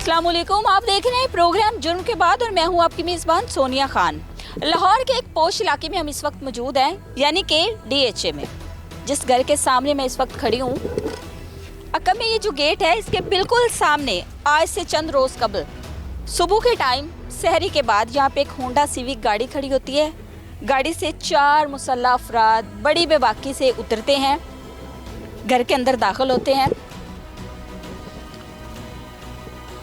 अस्सलामुअलैकुम, आप देख रहे हैं प्रोग्राम जुर्म के बाद और मैं हूं आपकी मेज़बान सोनिया खान। लाहौर के एक पोश इलाके में हम इस वक्त मौजूद हैं, यानी कि DHA में। जिस घर के सामने मैं इस वक्त खड़ी हूं, अकम में ये जो गेट है इसके बिल्कुल सामने आज से चंद रोज़ कबल सुबह के टाइम सहरी के बाद यहाँ पे एक होंडा सिविक गाड़ी खड़ी होती है। गाड़ी से 4 मुसल्लह अफराद बड़ी बेबाकी से उतरते हैं, घर के अंदर दाखिल होते हैं।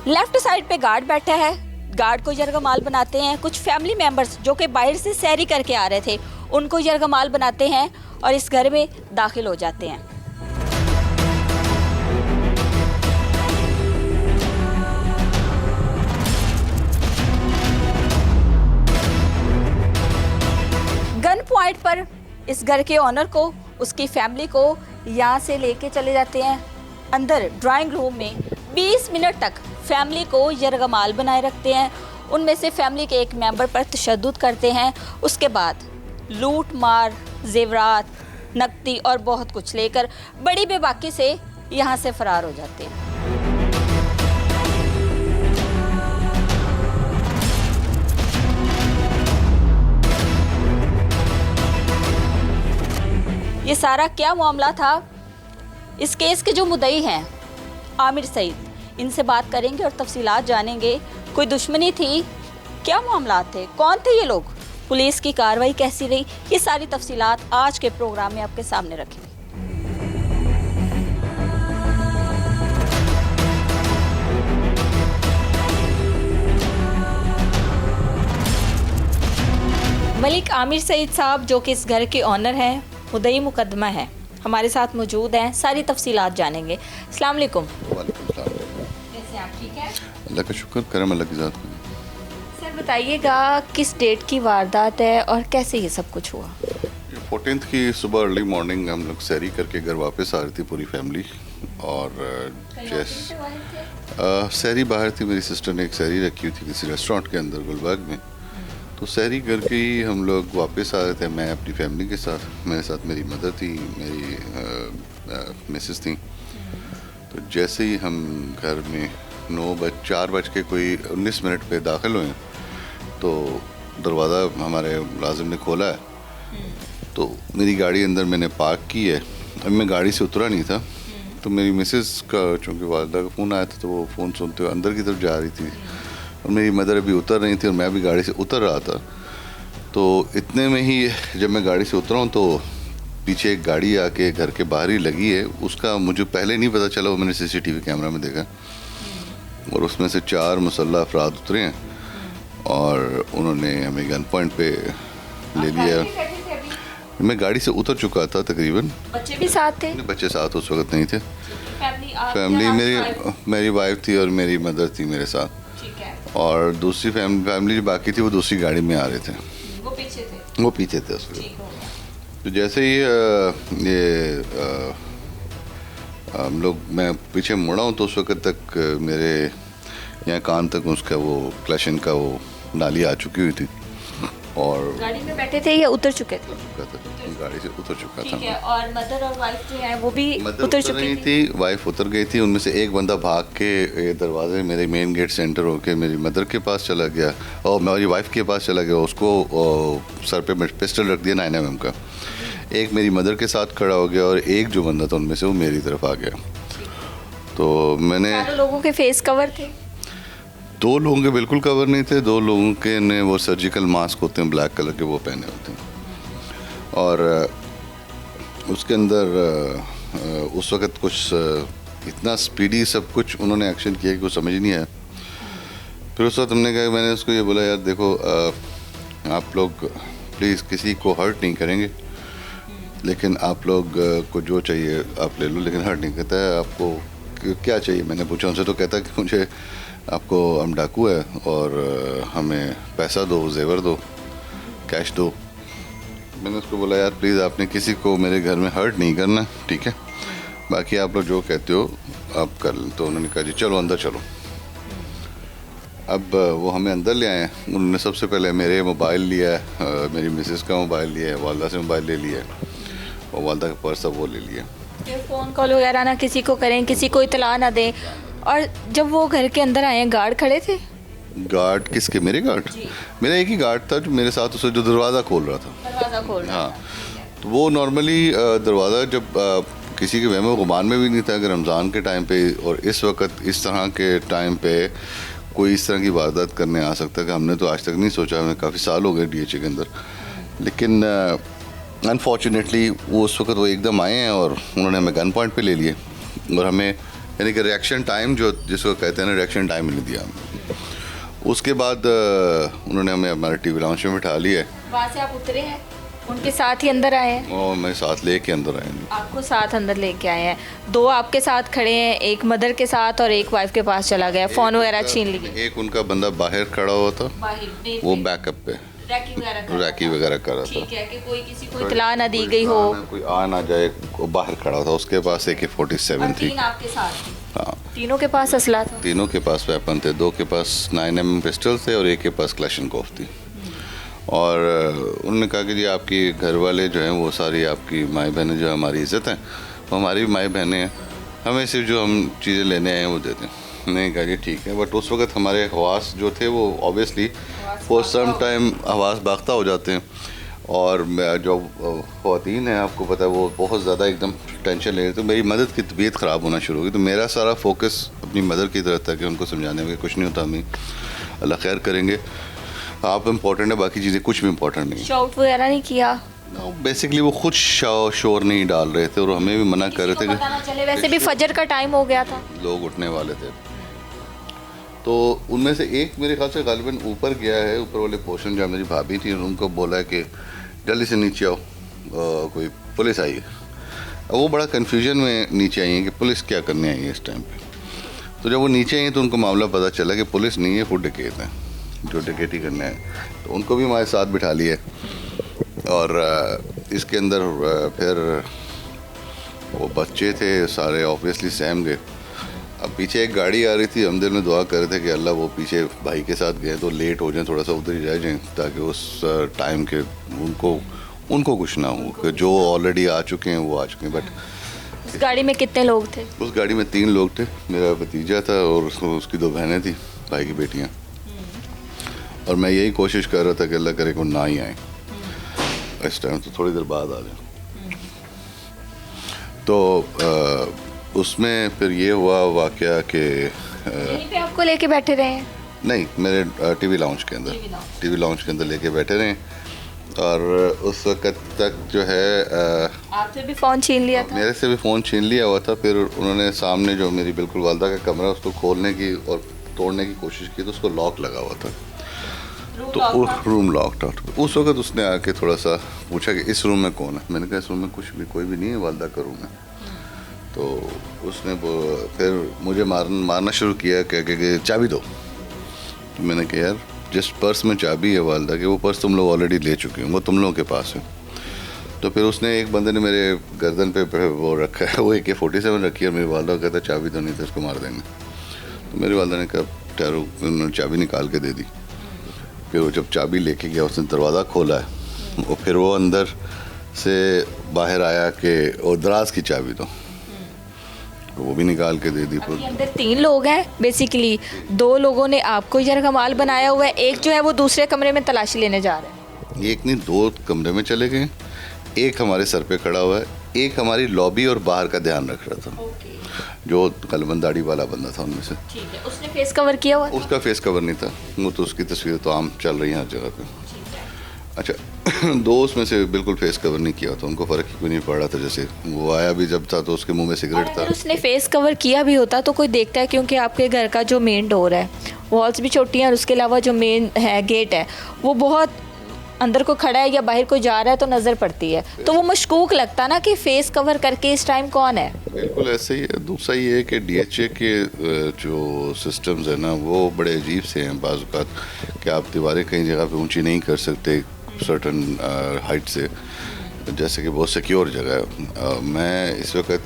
लेफ्ट साइड पे गार्ड बैठा है, गार्ड को यरगमाल बनाते हैं। कुछ फैमिली मेंबर्स जो कि बाहर से सैरी करके आ रहे थे उनको यरगमाल बनाते हैं और इस घर में दाखिल हो जाते हैं। गन पॉइंट पर इस घर के ऑनर को, उसकी फैमिली को यहाँ से लेके चले जाते हैं। अंदर ड्राइंग रूम में 20 मिनट तक फैमिली को यरगमाल बनाए रखते हैं। उनमें से फैमिली के एक मेंबर पर तशद्दुद करते हैं। उसके बाद लूट मार, जेवरात, नकदी और बहुत कुछ लेकर बड़ी बेबाकी से यहाँ से फरार हो जाते हैं। ये सारा क्या मामला था? इस केस के जो मुद्दई हैं आमिर सईद, इनसे बात करेंगे और तफसीलात जानेंगे। कोई दुश्मनी थी? क्या मामला थे? कौन थे ये लोग? पुलिस की कार्रवाई कैसी रही? ये सारी तफसीलात आज के प्रोग्राम में आपके सामने रखेंगे। मलिक आमिर सईद साहब जो कि इस घर के ऑनर हैं, मुद्दई मुकदमा है, हमारे साथ मौजूद हैं। सारी तफसीलात जानेंगे। अस्सलाम वालेकुम। कैसे आप? ठीक है, अल्लाह का शुक्र, करम अल्लाह की ज़ात। सर बताइएगा किस डेट की वारदात है और कैसे ये सब कुछ हुआ? 14th की सुबह अर्ली मॉर्निंग हम लोग सैरी करके घर वापस आ रही थी पूरी फैमिली। और सैरी बाहर थी, मेरी सिस्टर ने एक सैरी रखी हुई थी किसी रेस्टोरेंट के अंदर गुलबर्ग में। तो सैरी करके ही हम लोग वापस आ रहे थे, मैं अपनी फैमिली के साथ। मेरे साथ मेरी मदर थी, मेरी मिसेस थी। तो जैसे ही हम घर में 4:19 पे दाखिल हुए तो दरवाज़ा हमारे मुलाजिम ने खोला है। तो मेरी गाड़ी अंदर मैंने पार्क की है। अब मैं गाड़ी से उतरा नहीं था, तो मेरी मिसेस का चूँकि वालदा का फ़ोन आया था तो वो फ़ोन सुनते हुए अंदर की तरफ जा रही थी और मेरी मदर अभी उतर रही थी और मैं भी गाड़ी से उतर रहा था। तो इतने में ही जब मैं गाड़ी से उतरा हूँ तो पीछे एक गाड़ी आके घर के बाहर ही लगी है। उसका मुझे पहले नहीं पता चला, वो मैंने CCTV कैमरा में देखा और उसमें से 4 मुसल्लह अफराद उतरे हैं और उन्होंने हमें गन पॉइंट पे ले लिया। मैं गाड़ी से उतर चुका था तकरीबन। बच्चे भी साथ थे? बच्चे साथ उस वक्त नहीं थे। फैमिली मेरी वाइफ थी और मेरी मदर थी मेरे साथ। और दूसरी फैमिली जो बाकी थी वो दूसरी गाड़ी में आ रहे थे। वो पीछे थे उस वक्त। तो जैसे ही हम लोग, मैं पीछे मुड़ा हूँ तो उस वक्त तक मेरे यहाँ कान तक उसका वो क्लैशन का वो नाली आ चुकी हुई थी। और गाड़ी में बैठे थे या उतर चुके थे? गाड़ी से उतर चुका था। और मदर और वाइफ जो है वो भी उतर चुकी थी। वाइफ उतर गई थी। उनमें से एक बंदा भाग के दरवाजे मेरे मेन गेट से एंटर होकर मेरी मदर के पास चला गया और मेरी वाइफ के पास चला गया। उसको सर पे पिस्टल रख दिया 9mm का। एक मेरी मदर के साथ खड़ा हो गया और एक जो बंदा था उनमें से वो मेरी तरफ आ गया। तो मैंने, सारे लोगों के फेस कवर थे? 2 लोगों के बिल्कुल कवर नहीं थे। 2 लोगों के ने वो सर्जिकल मास्क होते हैं ब्लैक कलर के, वो पहने होते हैं। और उसके अंदर उस वक़्त कुछ इतना स्पीडी सब कुछ उन्होंने एक्शन किया कि कुछ समझ नहीं आया। फिर उस वक्त हमने कहा, मैंने उसको ये बोला, यार देखो आप लोग प्लीज़ किसी को हर्ट नहीं करेंगे, लेकिन आप लोग को जो चाहिए आप ले लो, लेकिन हर्ट नहीं करता है। आपको क्या चाहिए मैंने पूछा उनसे, तो कहता कि मुझे आपको, हम डाकू है और हमें पैसा दो, जेवर दो, कैश दो। मैंने उसको बोला, यार प्लीज़ आपने किसी को मेरे घर में हर्ट नहीं करना, ठीक है, बाकी आप लोग जो कहते हो आप कर लें। तो उन्होंने कहा जी चलो अंदर चलो। अब वो हमें अंदर ले आए। उन्होंने सबसे पहले मेरे मोबाइल लिया है, मेरी मिसेस का मोबाइल लिया है, वालदा से मोबाइल ले लिया है और वालदा का पर्स अब वो ले लिया। फ़ोन कॉल वगैरह ना किसी को करें, किसी को इतला ना दें, और जब वो घर के अंदर आए हैं, गार्ड खड़े थे? गार्ड किसके? मेरे गार्ड? मेरा एक ही गार्ड था जो मेरे साथ उसे जो दरवाज़ा खोल रहा था। दरवाज़ा खोल रहा हाँ, तो वो नॉर्मली दरवाज़ा जब किसी के वहम गुमान में भी नहीं था कि रमज़ान के टाइम पे और इस वक्त इस तरह के टाइम पे कोई इस तरह की वारदात करने आ सकता है कि हमने तो आज तक नहीं सोचा। हमें काफ़ी साल हो गए डीएचए के अंदर, लेकिन अनफॉर्चुनेटली वो उस वक्त वो एकदम आए हैं और उन्होंने हमें गन पॉइंट पे ले लिए और हमें यानी कि रिएक्शन टाइम जो जिसको कहते हैं ना, रिएक्शन टाइम नहीं दिया हमें। उसके बाद उन्होंने हमें हमारे टीवी लाउंज में बिठा लिया। वहाँ से आप उतरे हैं, उनके साथ ही अंदर आए हैं? और मैं साथ लेके अंदर आए हैं। आपको साथ अंदर लेके आए हैं, दो आपके साथ खड़े हैं, एक मदर के साथ और एक वाइफ के पास चला गया, फ़ोन वगैरह छीन लिए? एक उनका बंदा बाहर खड़ा हुआ था, वो बैकअप पे रैकी वगैरह कर रहा था। ठीक है, कि कोई किसी को इतला ना दी गई हो, कोई आ ना जाए, वो बाहर खड़ा था। उसके पास AK-47 थी। तीन आपके साथ थी? हाँ, तीनों के पास असला था? तीनों के पास वेपन थे। दो के पास 9mm पिस्टल थे और एक के पास क्लैशनकोफ थी। और उन्होंने कहा कि जी आपकी घर वाले जो हैं वो सारी आपकी माई बहनें जो हमारी इज़्ज़त हैं, वो हमारी भी माई बहनें हैं, हमें सिर्फ जो हम चीज़ें लेने आए हैं वो देते हैं। मैंने कहा जी ठीक है, बट उस वक्त हमारे हवास जो थे वो ऑब्वियसली फॉर सम टाइम हवास बाख्ता हो जाते हैं। और जो ख़वातीन हैं आपको पता है वो बहुत ज़्यादा एकदम टेंशन ले रहे थे। मेरी मदद की तबीयत ख़राब होना शुरू हो गई, तो मेरा सारा फोकस अपनी मदर की तरफ था कि उनको समझाने में कुछ नहीं होता, हमें अल्लाह खैर करेंगे, आप इम्पोर्टेंट है, बाकी चीज़ें कुछ भी इम्पोर्टेंट नहीं। शाउट वगैरह नहीं किया? बेसिकली वो खुद शोर नहीं डाल रहे थे और हमें भी मना कर रहे थे पता ना चले, वैसे भी फजर का टाइम हो गया था, लोग उठने वाले थे। तो उनमें से एक मेरे ख्याल से गालिबन ऊपर गया है, ऊपर वाले पोर्शन जहाँ मेरी भाभी थी, उनको बोला है कि जल्दी से नीचे आओ, कोई पुलिस आई है। अब वो बड़ा कन्फ्यूजन में नीचे आई है कि पुलिस क्या करने आई है इस टाइम पे। तो जब वो नीचे आई तो उनको मामला पता चला कि पुलिस नहीं है, फुट डकैत हैं जो डकैती करने आए। तो उनको भी हमारे साथ बिठा लिया और इसके अंदर फिर वो बच्चे थे सारे ऑब्वियसली सहम गए। अब पीछे एक गाड़ी आ रही थी, हम दिल में दुआ कर रहे थे कि अल्लाह वो पीछे भाई के साथ गए तो लेट हो जाएं, थोड़ा सा उधर ही रह जाएं, ताकि उस टाइम के उनको कुछ ना हो कि जो ऑलरेडी आ चुके हैं वो आ चुके हैं। बट उस गाड़ी में कितने लोग थे? उस गाड़ी में 3 लोग थे, मेरा भतीजा था और उसकी 2 बहनें थी, भाई की बेटियाँ। और मैं यही कोशिश कर रहा था कि अल्लाह करे को ना ही आए इस टाइम, तो थोड़ी देर बाद आ जाए। तो उसमें फिर ये हुआ वाक़या कि यहीं पे आपको लेके बैठे रहे हैं? नहीं, मेरे टीवी लाउंज के अंदर लेके बैठे रहे और उस वक़्त तक जो है आपसे भी फ़ोन छीन लिया था? मेरे से भी फ़ोन छीन लिया हुआ था। फिर उन्होंने सामने जो मेरी बिल्कुल वालदा का कमरा उसको खोलने की और तोड़ने की कोशिश की, तो उसको लॉक लगा हुआ था, तो रूम लॉक था। उस वक्त उसने आके थोड़ा सा पूछा कि इस रूम में कौन है। मैंने कहा इस रूम में कोई भी नहीं है, वालदा का रूम है। तो उसने फिर मुझे मारना शुरू किया, कि चाबी दो। तो मैंने कहा यार जिस पर्स में चाबी है वालदा के, वो पर्स तुम लोग ऑलरेडी ले चुके हो, वो तुम लोगों के पास है। तो फिर उसने एक बंदे ने मेरे गर्दन पे वो रखा है, वो AK-47 रखी है, और मेरी वालदा कहता चाबी दो नहीं तो इसको मार देंगे। तो मेरी वालदा ने कहा ठहरो, उन्होंने चाबी निकाल के दे दी। फिर वो जब चाबी लेके गया उसने दरवाज़ा खोला है और फिर वो अंदर से बाहर आया कि वो दराज की चाबी दो, तो वो भी निकाल के दे दी। अंदर 3 लोग हैं बेसिकली, 2 लोगों ने आपको यरगमाल बनाया हुआ है, एक जो है वो दूसरे कमरे में तलाशी लेने जा रहा है। एक नहीं 2 कमरे में चले गए, एक हमारे सर पे खड़ा हुआ है, एक हमारी लॉबी और बाहर का ध्यान रख रहा था, जो कलमन दाढ़ी वाला बंदा था उनमें से। ठीक है, उसने फेस कवर किया हुआ? उसका फेस कवर नहीं था, वो तो उसकी तस्वीर तो आम चल रही है हर जगह पे। अच्छा 2 उसमें से बिल्कुल फेस कवर नहीं किया था, उनको फ़र्क ही नहीं पड़ रहा था। जैसे वो आया भी जब था तो उसके मुंह में सिगरेट था। उसने फेस कवर किया भी होता तो कोई देखता है, क्योंकि आपके घर का जो मेन डोर है, वॉल्स भी छोटी हैं और उसके अलावा जो मेन है गेट है वो बहुत अंदर को खड़ा है या बाहर को जा रहा है तो नज़र पड़ती है, तो वो मशकूक लगता ना कि फेस कवर करके इस टाइम कौन है। बिल्कुल ऐसे ही है। दूसरा ये है कि DHA के जो सिस्टम्स है ना वो बड़े अजीब से हैं बाज़ औक़ात, कि आप दीवारें कई जगह पे ऊंची नहीं कर सकते सर्टन हाइट से, जैसे कि बहुत सिक्योर जगह है। मैं इस वक्त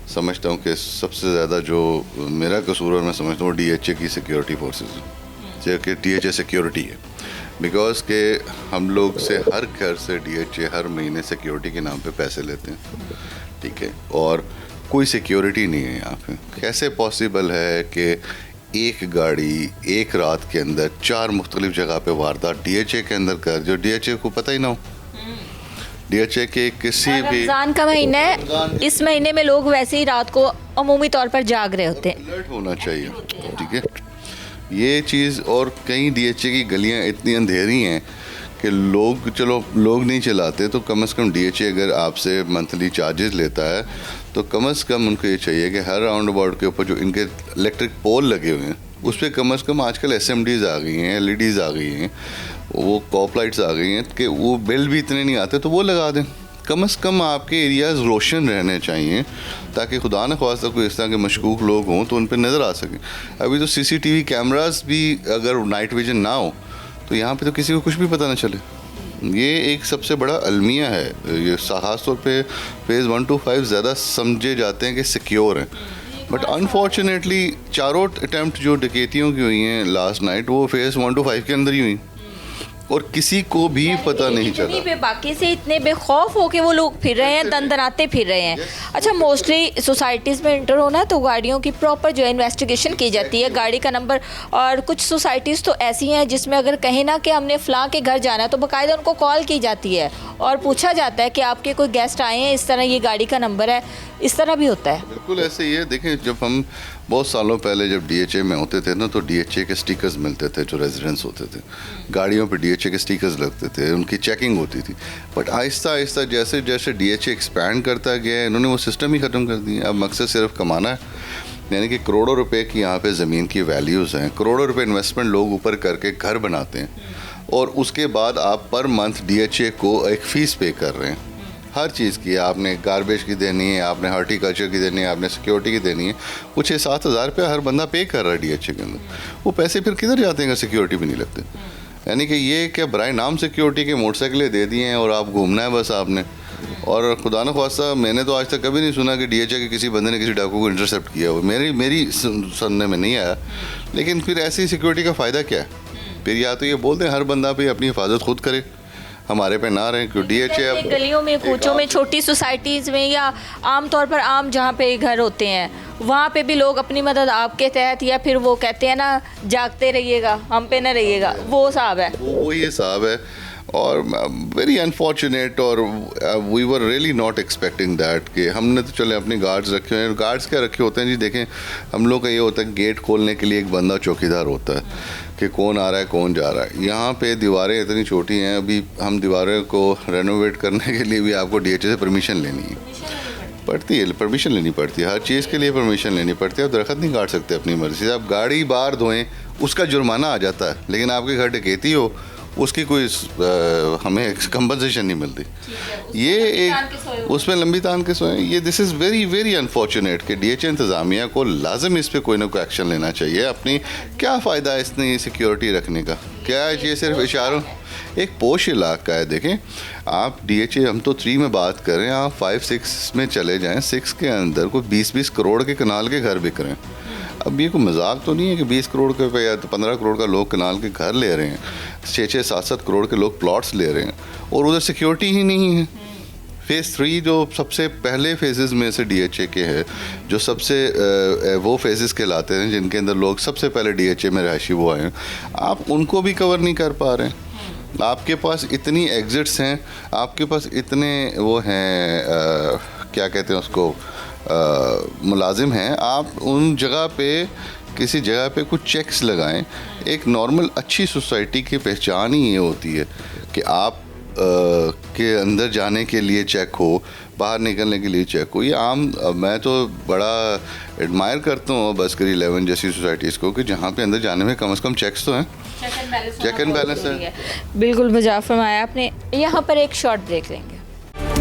समझता हूँ कि सबसे ज़्यादा जो मेरा कसूर है मैं समझता हूँ DHA की सिक्योरिटी फोर्सेस है, कि DHA सिक्योरिटी है, बिकॉज के हम लोग से हर घर से DHA हर महीने सिक्योरिटी के नाम पे पैसे लेते हैं, ठीक है, और कोई सिक्योरिटी नहीं है यहाँ पे। कैसे पॉसिबल है कि एक गाड़ी एक रात के अंदर 4 मुख्तलिफ जगह पे वारदात डीएचए के अंदर कर, जो डीएचए को पता ही ना हो। डीएचए के किसी भी रमजान का महीना है, इस महीने में लोग वैसे ही रात को अमूमी तौर पर जाग रहे होते हैं। अलर्ट होना चाहिए, ठीक है। ये चीज़, और कई डीएचए की गलियां इतनी अंधेरी हैं कि लोग नहीं चलाते, तो कम से कम डीएचए अगर आपसे मंथली चार्जेस लेता है तो कम से कम उनको ये चाहिए कि हर राउंड अबाउट के ऊपर जो इनके इलेक्ट्रिक पोल लगे हुए हैं उस पर कम से कम, आजकल एसएमडीज़ आ गई हैं, एलईडीज़ आ गई हैं, वो कॉप लाइट्स आ गई हैं कि वो बिल भी इतने नहीं आते, तो वो लगा दें। कम से कम आपके एरियाज़ रोशन रहने चाहिए ताकि खुदा न ख्वास्ता कोई इस तरह के मशकूक लोग हों तो उन पर नज़र आ सके। अभी तो सीसीटीवी कैमरास भी अगर नाइट विजन ना हो तो यहाँ पे तो किसी को कुछ भी पता ना चले। ये एक सबसे बड़ा अलमिया है। ये ख़ास तौर पे फेज़ 1 to 5 ज़्यादा समझे जाते हैं कि सिक्योर हैं, बट अनफॉर्चुनेटली चारों अटैम्प्ट जो डकैतियों की हुई हैं लास्ट नाइट वो फेज़ 1 to 5 के अंदर ही हुई और किसी को भी पता नहीं चला। बेबाकी से इतने बेखौफ होके वो लोग फिर रहे हैं, दंदनाते फिर रहे हैं। अच्छा, मोस्टली सोसाइटीज़ में एंटर होना है तो गाड़ियों की प्रॉपर जो है इन्वेस्टिगेशन की जाती है, गाड़ी का नंबर। और कुछ सोसाइटीज़ तो ऐसी हैं जिसमें अगर कहें ना कि हमने फ़लाँ के घर जाना है तो बाकायदा उनको कॉल की जाती है और पूछा जाता है कि आपके कोई गेस्ट आए हैं, इस तरह ये गाड़ी का नंबर है, इस तरह भी होता है। बिल्कुल ऐसे ही है। देखें, जब हम बहुत सालों पहले जब डीएचए में होते थे ना तो डीएचए के स्टिकर्स मिलते थे, जो रेजिडेंट्स होते थे गाड़ियों पे डीएचए के स्टिकर्स लगते थे, उनकी चेकिंग होती थी। बट आहिस्ता आहिस्ता जैसे जैसे डीएचए एक्सपैंड करता गया है, इन्होंने वो सिस्टम ही ख़त्म कर दिया। अब मकसद सिर्फ कमाना है, यानी कि करोड़ों रुपए की यहाँ पे ज़मीन की वैल्यूज़ हैं, करोड़ों रुपए इन्वेस्टमेंट लोग ऊपर करके घर बनाते हैं और उसके बाद आप पर मंथ डीएचए को एक फ़ीस पे कर रहे हैं हर चीज़ की। आपने गार्बेज की देनी है, आपने हॉर्टिकल्चर की देनी है, आपने सिक्योरिटी की देनी है। कुछ 6-7 हज़ार रुपये हर बंदा पे कर रहा है डीएचए के अंदर। वो पैसे फिर किधर जाते हैं अगर सिक्योरिटी भी नहीं लगते? यानी कि ये क्या बराए नाम सिक्योरिटी के मोटरसाइकिलें दे दिए हैं और आप घूमना है बस आपने। और खुदा न ख्वास्ता मैंने तो आज तक कभी नहीं सुना कि डीएचए के किसी बंदे ने किसी डाकू को इंटरसेप्ट किया हो। मेरी सुनने में नहीं आया। लेकिन फिर ऐसी सिक्योरिटी का फ़ायदा क्या है? फिर या तो ये बोलते हैं हर बंदा भी अपनी हिफाजत खुद करे, हमारे पे ना रहे, क्यों डीएचए गलियों में, कूचों में, छोटी सोसाइटीज़ में या आम तौर पर आम जहाँ पे घर होते हैं वहाँ पे भी लोग अपनी मदद आपके तहत, या फिर वो कहते हैं ना जागते रहिएगा हम पे ना रहिएगा, वो हिसाब है। वो ये हिसाब है और वेरी अनफॉर्चुनेट। और we were really not expecting that कि हमने तो चले अपने गार्ड्स रखे हुए हैं। गार्ड्स क्या रखे होते हैं जी? देखें, हम लोग का ये होता है गेट खोलने के लिए एक बंदा चौकीदार होता है कि कौन आ रहा है कौन जा रहा है। यहाँ पे दीवारें इतनी छोटी हैं, अभी हम दीवारों को रेनोवेट करने के लिए भी आपको डीएचए से परमिशन लेनी पड़ती है, परमिशन लेनी पड़ती है, हर चीज़ के लिए परमिशन लेनी पड़ती है। आप दरख्त नहीं काट सकते अपनी मर्ज़ी से। आप गाड़ी बाहर धोएं उसका जुर्माना आ जाता है, लेकिन आपके घर डकैती हो उसकी कोई हमें कंपनसेशन नहीं मिलती। ये एक उसमें लंबी तान के सोए। ये this is very very unfortunate कि डीएचए इंतज़ामिया को लाजम इस पर कोई ना कोई एक्शन लेना चाहिए। अपनी क्या फ़ायदा है इतनी सिक्योरिटी रखने का? क्या है ये सिर्फ इशारों? एक पोश इलाका है। देखें, आप डीएचए, हम तो 3 में बात कर रहे हैं, आप 5-6 में चले जाएं, 6 के अंदर कोई 20-20 करोड़ के कनाल के घर बिक रहे हैं। अब ये कोई मजाक तो नहीं है कि 20 करोड़ के पे या तो 15 करोड़ का लोग कनाल के घर ले रहे हैं, 6-6, 7-7 करोड़ के लोग प्लॉट्स ले रहे हैं और उधर सिक्योरिटी ही नहीं है। फेज़ 3 जो सबसे पहले फेजेस में से डीएचए के है, जो सबसे वो फेजेस कहलाते हैं जिनके अंदर लोग सबसे पहले डीएचए में रहायशी वो आए हैं, आप उनको भी कवर नहीं कर पा रहे हैं। आपके पास इतनी एग्जिट्स हैं, आपके पास इतने वो हैं क्या कहते हैं उसको, मुलाजिम हैं, आप उन जगह पे किसी जगह पे कुछ चेक्स लगाएं। एक नॉर्मल अच्छी सोसाइटी की पहचान ही ये होती है कि आप के अंदर जाने के लिए चेक हो, बाहर निकलने के लिए चेक हो। ये आम, मैं तो बड़ा एडमायर करता हूँ बस्करी 11 जैसी सोसाइटीज़ को कि जहाँ पे अंदर जाने में कम से कम चेक्स तो हैं, चेक एंड बैलेंस है। बिल्कुल मज़ा फरमाया आपने। यहाँ पर एक शॉर्ट ब्रेक लेंगे।